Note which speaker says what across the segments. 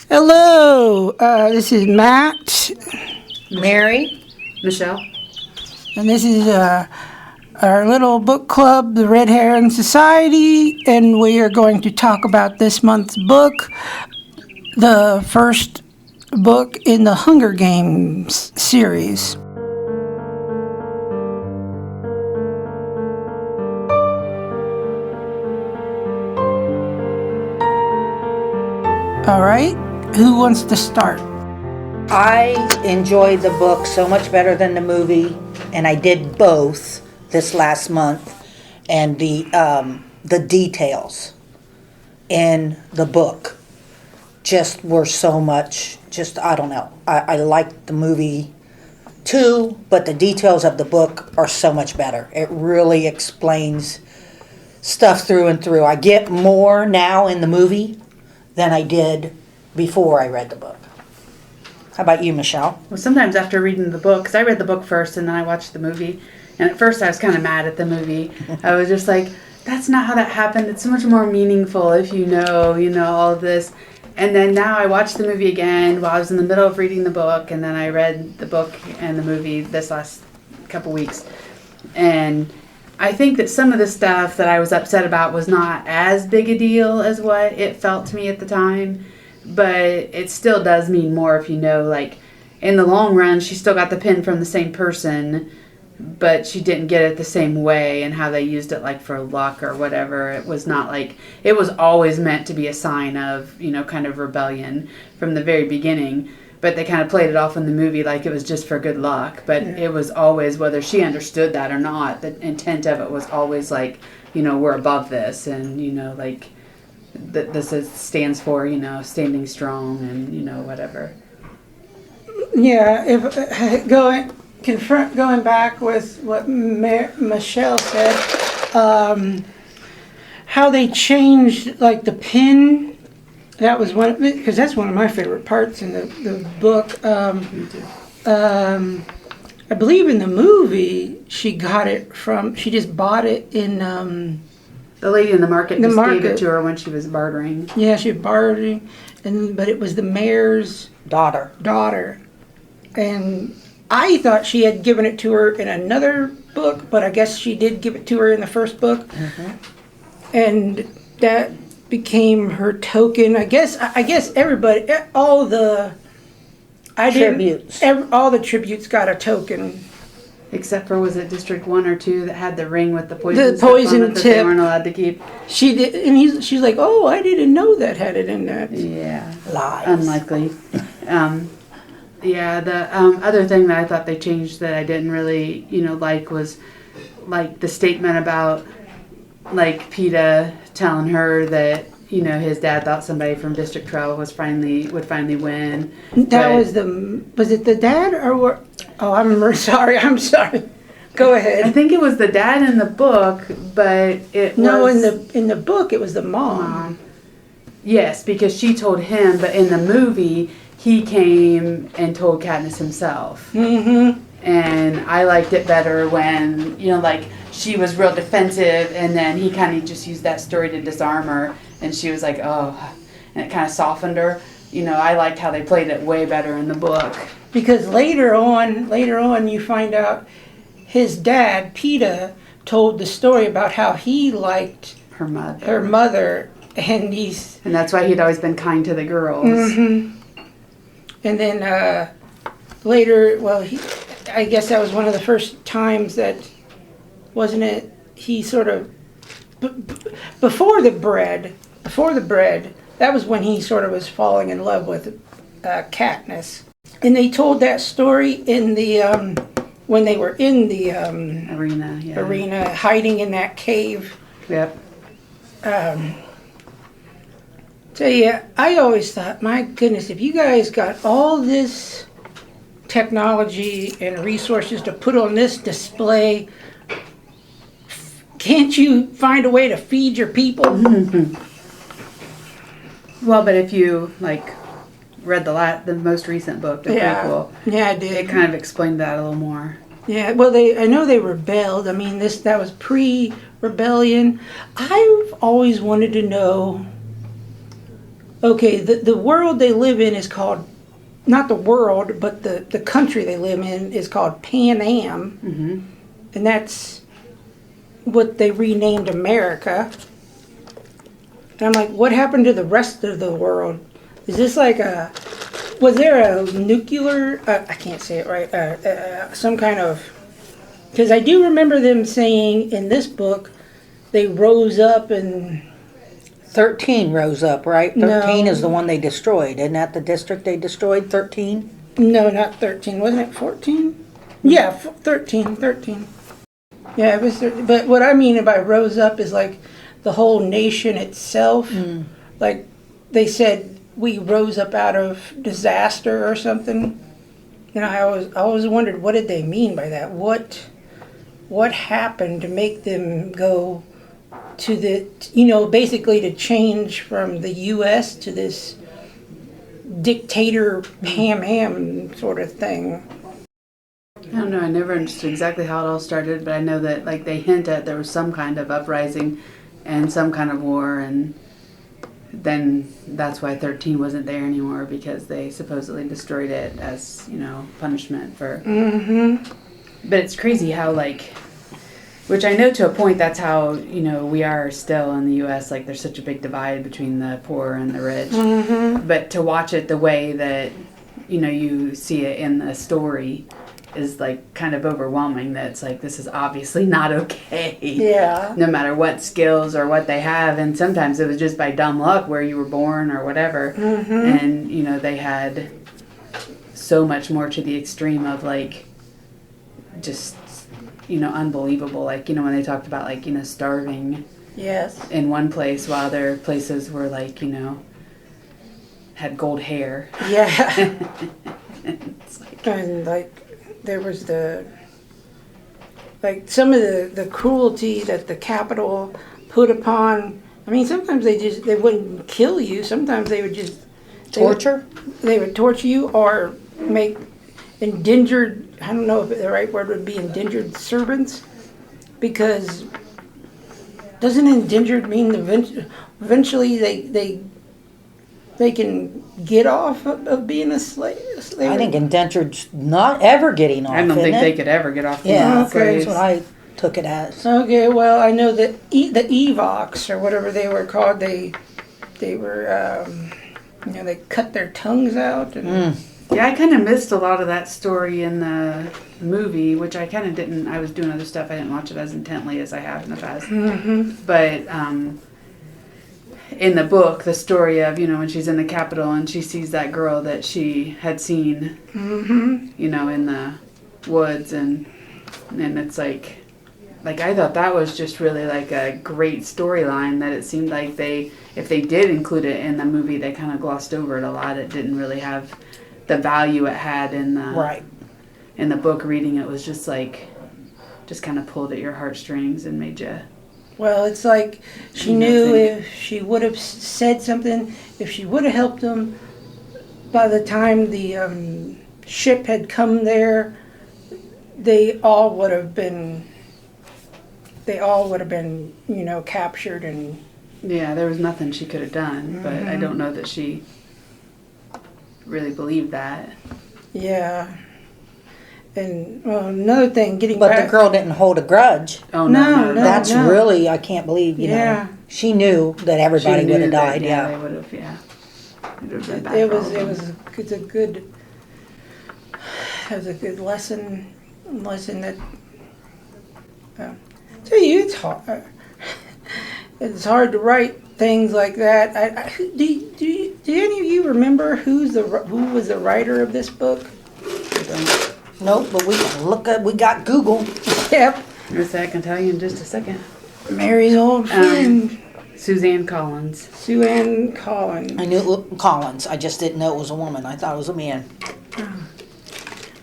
Speaker 1: Hello, this is Matt,
Speaker 2: Mary,
Speaker 3: Michelle.
Speaker 1: and this is our little book club, the Red Heron Society, and we are going to talk about this month's book, the first book in the Hunger Games series. All right, who wants to start?
Speaker 2: I enjoyed the book so much better than the movie, and I did both this last month. And the details in the book just were so much. Just I don't know. I liked the movie too, but the details of the book are so much better. It really explains stuff through and through. I get more now in the movie than I did before I read the book. How about you, Michelle?
Speaker 3: Well, sometimes after reading the book, because I read the book first and then I watched the movie, and at first I was kind of mad at the movie. I was just like, that's not how that happened. It's so much more meaningful if you know all of this. And then now I watched the movie again while I was in the middle of reading the book, and then I read the book and the movie this last couple weeks. And I think that some of the stuff that I was upset about was not as big a deal as what it felt to me at the time, but it still does mean more if you know, like, in the long run, she still got the pin from the same person, but she didn't get it the same way, and how they used it, like, for luck or whatever. It was not like, it was always meant to be a sign of, kind of rebellion from the very beginning. But they kind of played it off in the movie like it was just for good luck. But It was always, whether she understood that or not, the intent of it was always like, we're above this. And, like, stands for, standing strong and, whatever.
Speaker 1: Yeah, if going back with what Michelle said, how they changed, like, the pin. That was one, because that's one of my favorite parts in the book.
Speaker 3: Me too.
Speaker 1: I believe in the movie, she just bought it in...
Speaker 3: the lady in the market
Speaker 1: gave
Speaker 3: it to her when she was bartering.
Speaker 1: Yeah, she was bartering, but it was the mayor's daughter. And I thought she had given it to her in another book, but I guess she did give it to her in the first book. Mm-hmm. And that became her token. I guess everybody, all the tributes got a token.
Speaker 3: Except for, was it District 1 or 2 that had the ring with the poison
Speaker 1: tip
Speaker 3: that they weren't allowed to keep?
Speaker 1: She did, and she's like, oh, I didn't know that had it in that.
Speaker 3: Yeah.
Speaker 2: Lies.
Speaker 3: Unlikely. Yeah, the other thing that I thought they changed that I didn't really, like was, like, the statement about, like, PETA telling her that, his dad thought somebody from District 12 would finally win.
Speaker 1: Was it the dad or what? Oh, I'm sorry. Go ahead.
Speaker 3: I think it was the dad in the book, but
Speaker 1: in the book it was the mom.
Speaker 3: Yes, because she told him, but in the movie he came and told Katniss himself. Mm-hmm. And I liked it better when, like, she was real defensive, and then he kind of just used that story to disarm her, and she was like, oh, and it kind of softened her. I liked how they played it way better in the book.
Speaker 1: Because later on you find out his dad, PETA, told the story about how he liked
Speaker 3: her mother,
Speaker 1: and
Speaker 3: that's why he'd always been kind to the girls.
Speaker 1: Mm-hmm. And then later, I guess that was one of the first times that, wasn't it? He sort of before the bread. That was when he sort of was falling in love with Katniss. And they told that story in the when they were in the arena, hiding in that cave.
Speaker 3: Yep.
Speaker 1: So yeah, I always thought, my goodness, if you guys got all this technology and resources to put on this display, can't you find a way to feed your people?
Speaker 3: Mm-hmm. Well, but if you, like, read the most recent book, the prequel,
Speaker 1: yeah, I did.
Speaker 3: It kind of explained that a little more.
Speaker 1: Yeah, well, I know they rebelled. I mean, that was pre-rebellion. I've always wanted to know okay, the world they live in is called, not the world, but the country they live in is called Pan Am.
Speaker 3: Mm-hmm.
Speaker 1: And that's what they renamed America. And I'm like, what happened to the rest of the world? Is this like was there a nuclear, I can't say it right, some kind of, because I do remember them saying in this book, they rose up and...
Speaker 2: 13 rose up, right?
Speaker 1: No.
Speaker 2: 13 is the one they destroyed. Isn't that the district they destroyed, 13?
Speaker 1: No, not 13. Wasn't it 14? Yeah, 13. Yeah, it was 13. But what I mean by rose up is like the whole nation itself. Like they said, we rose up out of disaster or something. And I always wondered, what did they mean by that? What happened to make them go to the, basically to change from the U.S. to this dictator Ham Ham sort of thing?
Speaker 3: I don't know. I never understood exactly how it all started, but I know that like they hint at there was some kind of uprising and some kind of war, and then that's why 13 wasn't there anymore, because they supposedly destroyed it as punishment for. But it's crazy how which I know to a point that's how we are still in the U.S. Like there's such a big divide between the poor and the rich. But to watch it the way that you see it in the story is like kind of overwhelming. That it's like, this is obviously not okay.
Speaker 1: Yeah.
Speaker 3: No matter what skills or what they have, and sometimes it was just by dumb luck where you were born or whatever. And they had so much more to the extreme of just unbelievable. When they talked about starving.
Speaker 1: Yes.
Speaker 3: In one place, while other places were had gold hair.
Speaker 1: Yeah.
Speaker 3: It's
Speaker 1: And there was some of the cruelty that the Capitol put upon. I mean, sometimes they wouldn't kill you. Sometimes they would just
Speaker 2: Torture?
Speaker 1: They would torture you or make endangered. I don't know if the right word would be endangered servants, because doesn't endangered mean eventually they can get off of being a slave?
Speaker 2: I think indentured's not ever getting off.
Speaker 3: I don't think
Speaker 2: isn't
Speaker 3: they
Speaker 2: it?
Speaker 3: could ever get off the
Speaker 2: Yeah,
Speaker 3: slaves.
Speaker 2: that's what I took it as.
Speaker 1: Okay, well, I know that the Evox or whatever they were called, they were they cut their tongues out and.
Speaker 3: Yeah, I kind of missed a lot of that story in the movie, which I kind of didn't. I was doing other stuff. I didn't watch it as intently as I have in the past. But in the book, the story of when she's in the Capitol and she sees that girl that she had seen, in the woods, and it's like I thought that was just really a great storyline, that it seemed like if they did include it in the movie, they kind of glossed over it a lot. It didn't really have the value it had in the book. Reading it was just kind of pulled at your heartstrings and made you.
Speaker 1: Well, it's like she knew if she would have said something, if she would have helped them, by the time the ship had come there, they all would have been captured and.
Speaker 3: Yeah, there was nothing she could have done, but I don't know that she really believed that.
Speaker 1: Yeah. And another thing, getting
Speaker 2: But
Speaker 1: back.
Speaker 2: the girl didn't hold a grudge.
Speaker 3: Oh
Speaker 1: No, no.
Speaker 2: That's really, I can't believe,
Speaker 1: Yeah.
Speaker 2: She knew that everybody would have died,
Speaker 3: Yeah, they would have, yeah. It would have been bad for all of them.
Speaker 1: It's a good lesson that. Tell you, it's hard. It's hard to write things like that. Do any of you remember who was the writer of this book?
Speaker 2: Nope, but we can look up, we got Google.
Speaker 1: Yep.
Speaker 3: I can tell you in just a second.
Speaker 1: Mary's old friend,
Speaker 3: Suzanne Collins.
Speaker 1: Sue Ann Collins.
Speaker 2: I knew it was Collins, I just didn't know it was a woman, I thought it was a man.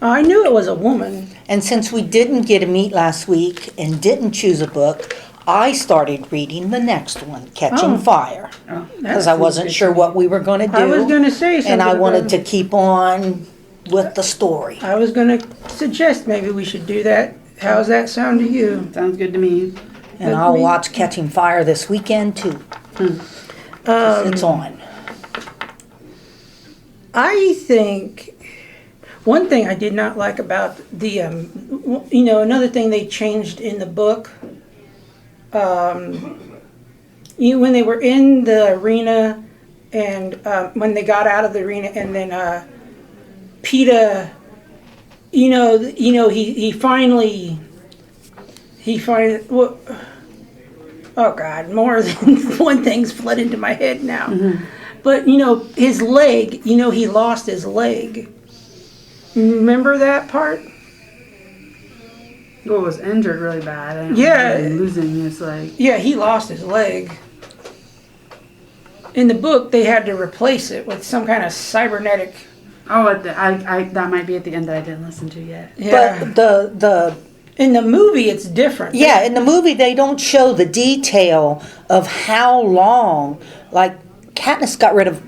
Speaker 1: I knew it was a woman.
Speaker 2: And since we didn't get to meet last week and didn't choose a book, I started reading the next one, Catching Fire.
Speaker 3: Oh,
Speaker 2: Because I wasn't sure what we were going to do.
Speaker 1: I was going to say something.
Speaker 2: And I wanted
Speaker 1: about-
Speaker 2: to keep on with the story.
Speaker 1: I was going to suggest maybe we should do that. How's that sound to you?
Speaker 3: sounds good to me.
Speaker 2: And
Speaker 1: Good
Speaker 2: I'll
Speaker 1: me.
Speaker 2: watch Catching Fire this weekend too. It's on.
Speaker 1: I think one thing I did not like about the, another thing they changed in the book, when they were in the arena and when they got out of the arena and then PETA, he finally, well, oh God, more than one thing's flood into my head now. Mm-hmm. But, his leg, he lost his leg. Remember that part?
Speaker 3: Well, was injured really bad. And losing his leg.
Speaker 1: Yeah, he lost his leg. In the book, they had to replace it with some kind of cybernetic.
Speaker 3: Oh, that might be at the end that I didn't listen to yet.
Speaker 2: Yeah. But
Speaker 1: in the movie, it's different.
Speaker 2: Yeah, in the movie, they don't show the detail of how long. Like, Katniss got rid of.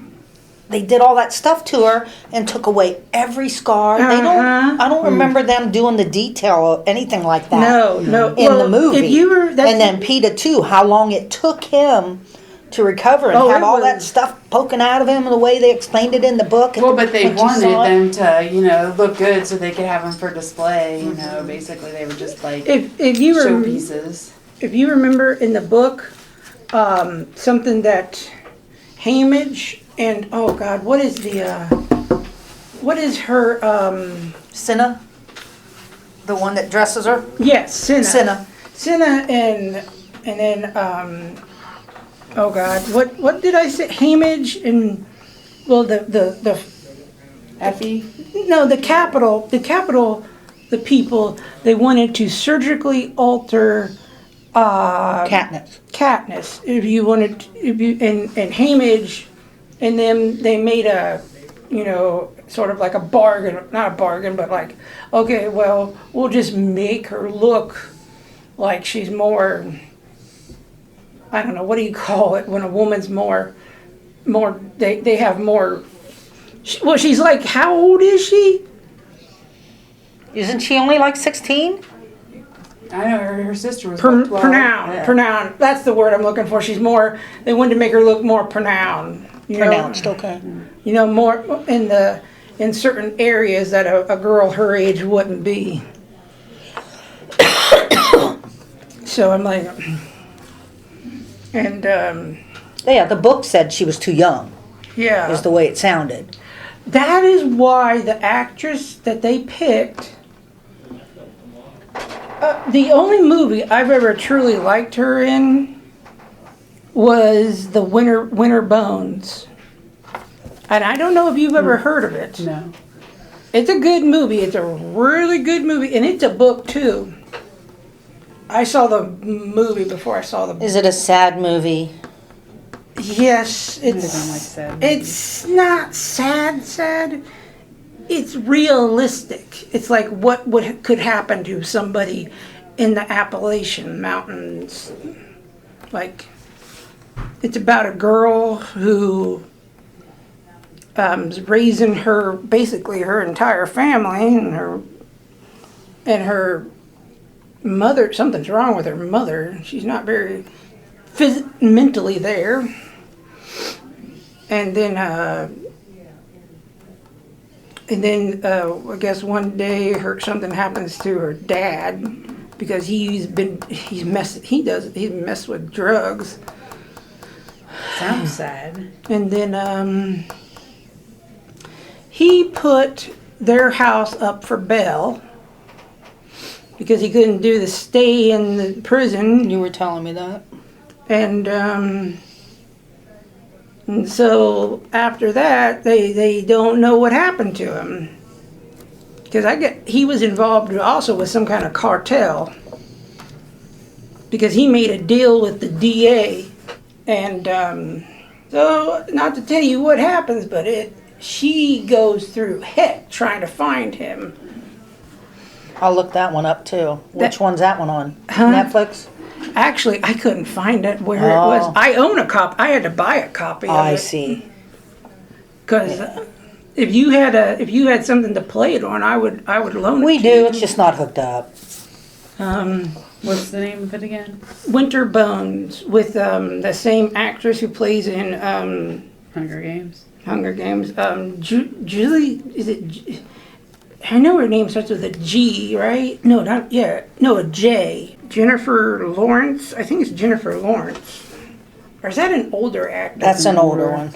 Speaker 2: They did all that stuff to her and took away every scar. They don't. I don't remember them doing the detail of anything like that.
Speaker 1: No.
Speaker 2: In the movie,
Speaker 1: and
Speaker 2: then PETA too. How long it took him to recover and have all that stuff poking out of him, the way they explained it in the book.
Speaker 3: Well, but they wanted them to, look good so they could have them for display. Basically they were just like showpieces.
Speaker 1: If you remember in the book, something that Hamage and oh God, what is her
Speaker 2: Cinna, the one that dresses her?
Speaker 1: Yes, Cinna.
Speaker 2: Cinna
Speaker 1: and then oh God, what did I say? Hamage and the
Speaker 3: Effie?
Speaker 1: No, the capital, the people, they wanted to surgically alter Katniss. And Hamage and then they made a sort of like a bargain, not a bargain, but like, okay, well, we'll just make her look like she's more, I don't know, what do you call it when a woman's more, they have more, well, she's like, how old is she?
Speaker 2: Isn't she only like 16?
Speaker 3: I know her sister was
Speaker 1: pronounced. That's the word I'm looking for. She's more, they wanted to make her look more pronounced.
Speaker 2: Okay.
Speaker 1: More in certain areas that a girl her age wouldn't be. So I'm like, and
Speaker 2: the book said she was too young.
Speaker 1: Yeah,
Speaker 2: is the way it sounded.
Speaker 1: That is why the actress that they picked. The only movie I've ever truly liked her in was the Winter Bones. And I don't know if you've ever heard of it.
Speaker 3: No.
Speaker 1: It's a good movie. It's a really good movie. And it's a book, too. I saw the movie before I saw the book.
Speaker 2: Is it a sad movie?
Speaker 1: Yes. It's not sad. It's realistic. It's like what could happen to somebody in the Appalachian Mountains. Like, it's about a girl who is raising basically her entire family, and her mother, something's wrong with her mother. She's not very mentally there. And then I guess one day something happens to her dad because he's messed with drugs.
Speaker 3: Sounds sad.
Speaker 1: And then he put their house up for bail because he couldn't do the stay in the prison.
Speaker 2: You were telling me that.
Speaker 1: And so after that, they don't know what happened to him. Because he was involved also with some kind of cartel. Because he made a deal with the DA. And so, not to tell you what happens, but she goes through heck trying to find him.
Speaker 2: I'll look that one up too. Which one's that one on?
Speaker 1: Huh?
Speaker 2: Netflix?
Speaker 1: Actually, I couldn't find it where it was. I own a copy. I had to buy a copy of it.
Speaker 2: I see.
Speaker 1: Because if you had something to play it on, I would loan it.
Speaker 2: We do. It's just not hooked up.
Speaker 3: What's the name of it again?
Speaker 1: Winter Bones with the same actress who plays in
Speaker 3: Hunger Games.
Speaker 1: Hunger Games. Julie, is it? I know her name starts with a G, right? No, not yeah. No, a J. Jennifer Lawrence. I think it's Jennifer Lawrence. Or is that an older actor?
Speaker 2: That's an older one.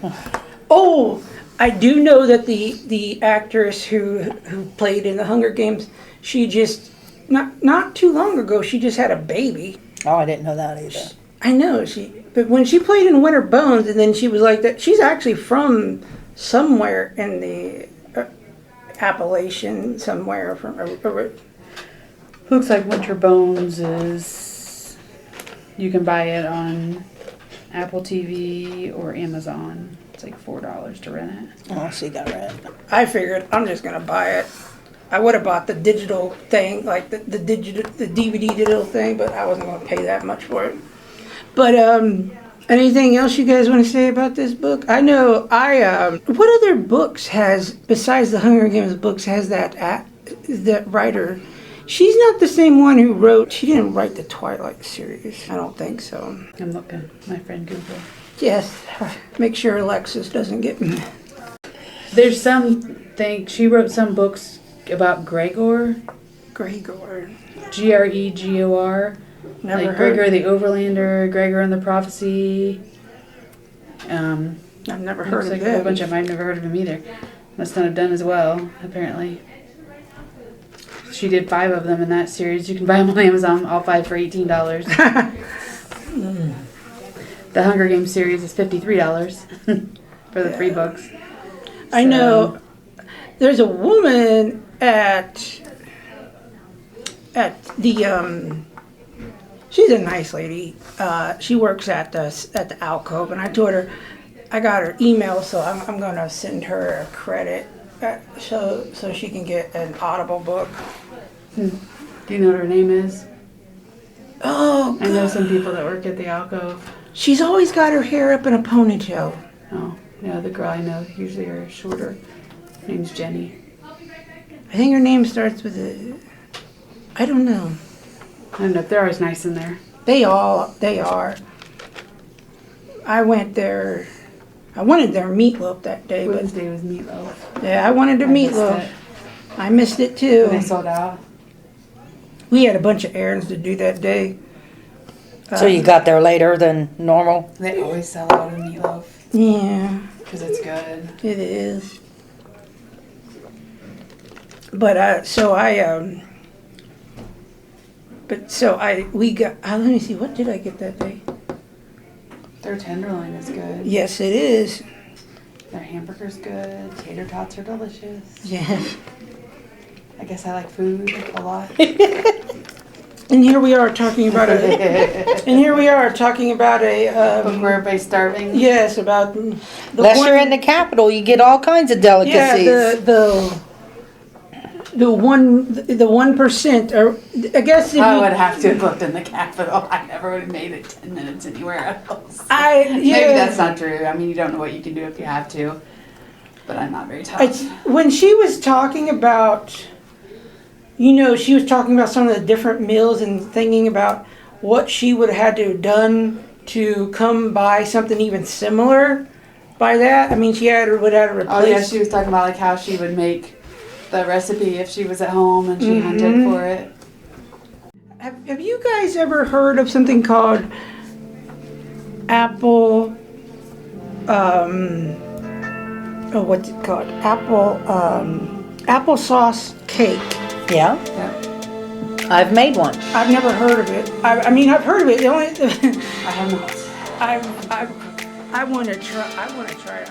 Speaker 1: Oh, I do know that the actress who played in the Hunger Games, she just not too long ago, she just had a baby.
Speaker 2: Oh, I didn't know that either.
Speaker 1: I know but when she played in Winter Bones, and then she was like that. She's actually from somewhere in the Appalachian, somewhere from.
Speaker 3: Looks like Winter Bones is. You can buy it on Apple TV or Amazon. It's like $4 to rent it.
Speaker 2: Oh, so you got it.
Speaker 1: I figured I'm just gonna buy it. I would have bought the digital thing, like the DVD digital thing, but I wasn't gonna pay that much for it. But anything else you guys want to say about this book? I know what other books has besides the Hunger Games books has that writer? She's not the same one who wrote. She didn't write the Twilight series. I don't think so.
Speaker 3: I'm looking. My friend Google.
Speaker 1: Yes. Make sure Alexis doesn't get me.
Speaker 3: There's something. She wrote some books about Gregor.
Speaker 1: Gregor.
Speaker 3: Gregor.
Speaker 1: Never
Speaker 3: Like
Speaker 1: heard.
Speaker 3: Gregor the Overlander, Gregor and the Prophecy.
Speaker 1: I've never heard
Speaker 3: Looks
Speaker 1: of
Speaker 3: like
Speaker 1: that.
Speaker 3: a whole bunch of them. I've never heard of him either. Must not have done as well, apparently. She did 5 of them in that series. You can buy them on Amazon, all 5 for $18. The Hunger Games series is $53 for the 3 books.
Speaker 1: I know there's a woman at the she's a nice lady. She works at the alcove, and I told her I got her email, so I'm gonna send her a credit so she can get an Audible book.
Speaker 3: Do you know what her name is?
Speaker 1: Oh,
Speaker 3: I know some people that work at the alcove.
Speaker 1: she's always got her hair up in a ponytail.
Speaker 3: Oh, yeah, the girl I know usually are shorter. Her name's Jenny.
Speaker 1: I think her name starts with a. I don't know.
Speaker 3: I don't know if they're always nice in there.
Speaker 1: They are. I went there. I wanted their meatloaf that day, but
Speaker 3: Wednesday was meatloaf.
Speaker 1: yeah, I wanted their
Speaker 3: I missed
Speaker 1: meatloaf.
Speaker 3: it.
Speaker 1: I missed it
Speaker 3: When they
Speaker 1: too.
Speaker 3: sold out.
Speaker 1: We had a bunch of errands to do that day.
Speaker 2: So you got there later than normal?
Speaker 3: They always sell out of meatloaf
Speaker 1: Yeah,
Speaker 3: because it's good.
Speaker 1: it is. But we got. Let me see. What did I get that day?
Speaker 3: Their tenderloin is good.
Speaker 1: Yes, it is.
Speaker 3: Their hamburger's good. Tater tots are delicious.
Speaker 1: Yes.
Speaker 3: I guess I like food a lot.
Speaker 1: And here we are talking about a. And here we are talking about a.
Speaker 3: Book where everybody's starving.
Speaker 1: Yes, about the
Speaker 2: Unless you're in the capital, you get all kinds of delicacies.
Speaker 1: Yeah, the 1%, or I guess if
Speaker 3: I
Speaker 1: you,
Speaker 3: would have to have looked in the capital. I never would have made it 10 minutes anywhere else.
Speaker 1: yeah,
Speaker 3: Maybe that's not true. I mean, you don't know what you can do if you have to. But I'm not very tough.
Speaker 1: when she was talking about, she was talking about some of the different meals and thinking about what she would have had to have done to come by something even similar by that. I mean, would have replaced.
Speaker 3: Oh yeah, she was talking about like how she would make the recipe if she was at home and she hunted for it.
Speaker 1: Have you guys ever heard of something called apple? What's it called? Applesauce cake.
Speaker 2: Yeah,
Speaker 3: Yeah.
Speaker 2: I've made one.
Speaker 1: I've never heard of it. I mean, I've heard of it. The only
Speaker 3: I have not.
Speaker 1: I want to try. I want to try it.